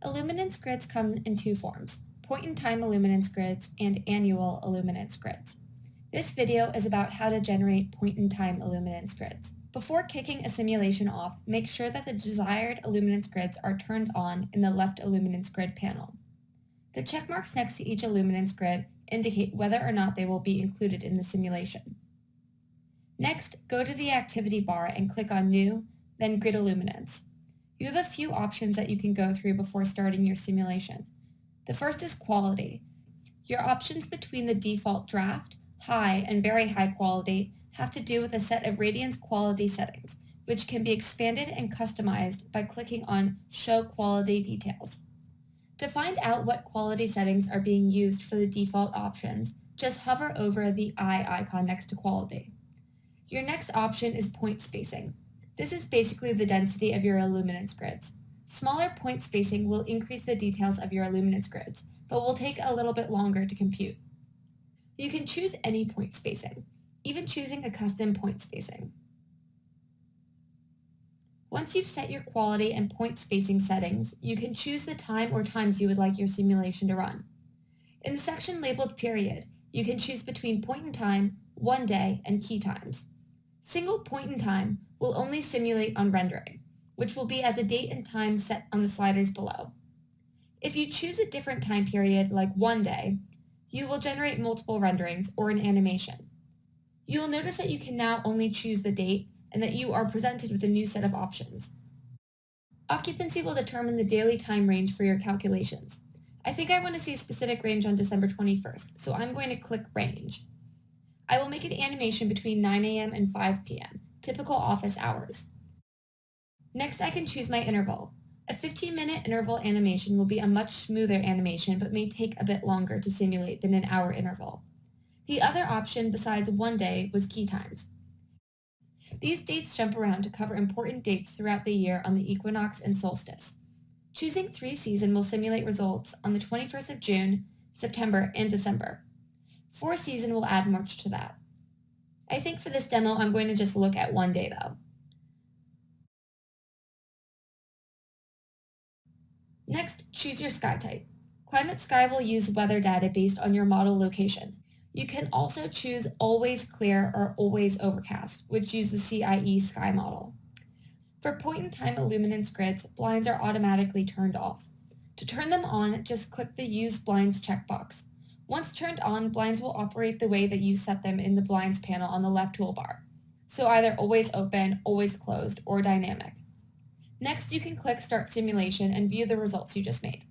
Illuminance grids come in two forms: point-in-time illuminance grids and annual illuminance grids. This video is about how to generate point-in-time illuminance grids. Before kicking a simulation off, make sure that the desired illuminance grids are turned on in the left illuminance grid panel. The check marks next to each illuminance grid indicate whether or not they will be included in the simulation. Next, go to the activity bar and click on New, then Grid Illuminance. You have a few options that you can go through before starting your simulation. The first is quality. Your options between the default draft, high, and very high quality have to do with a set of radiance quality settings, which can be expanded and customized by clicking on Show Quality Details. To find out what quality settings are being used for the default options, just hover over the eye icon next to quality. Your next option is point spacing. This is basically the density of your illuminance grids. Smaller point spacing will increase the details of your illuminance grids, but will take a little bit longer to compute. You can choose any point spacing, even choosing a custom point spacing. Once you've set your quality and point spacing settings, you can choose the time or times you would like your simulation to run. In the section labeled Period, you can choose between point in time, 1 day, and key times. Single point in time will only simulate on rendering, which will be at the date and time set on the sliders below. If you choose a different time period, like 1 day, you will generate multiple renderings or an animation. You will notice that you can now only choose the date and that you are presented with a new set of options. Occupancy will determine the daily time range for your calculations. I think I want to see a specific range on December 21st, so I'm going to click Range. I will make an animation between 9 a.m. and 5 p.m., typical office hours. Next, I can choose my interval. A 15-minute interval animation will be a much smoother animation but may take a bit longer to simulate than an hour interval. The other option besides 1 day was key times. These dates jump around to cover important dates throughout the year on the equinox and solstice. Choosing 3 season will simulate results on the 21st of June, September, and December. 4 season will add March to that. I think for this demo, I'm going to just look at 1 day though. Next, choose your sky type. Climate Sky will use weather data based on your model location. You can also choose Always Clear or Always Overcast, which use the CIE sky model. For point-in-time illuminance grids, blinds are automatically turned off. To turn them on, just click the Use Blinds checkbox. Once turned on, blinds will operate the way that you set them in the Blinds panel on the left toolbar, so either always open, always closed, or dynamic. Next, you can click Start Simulation and view the results you just made.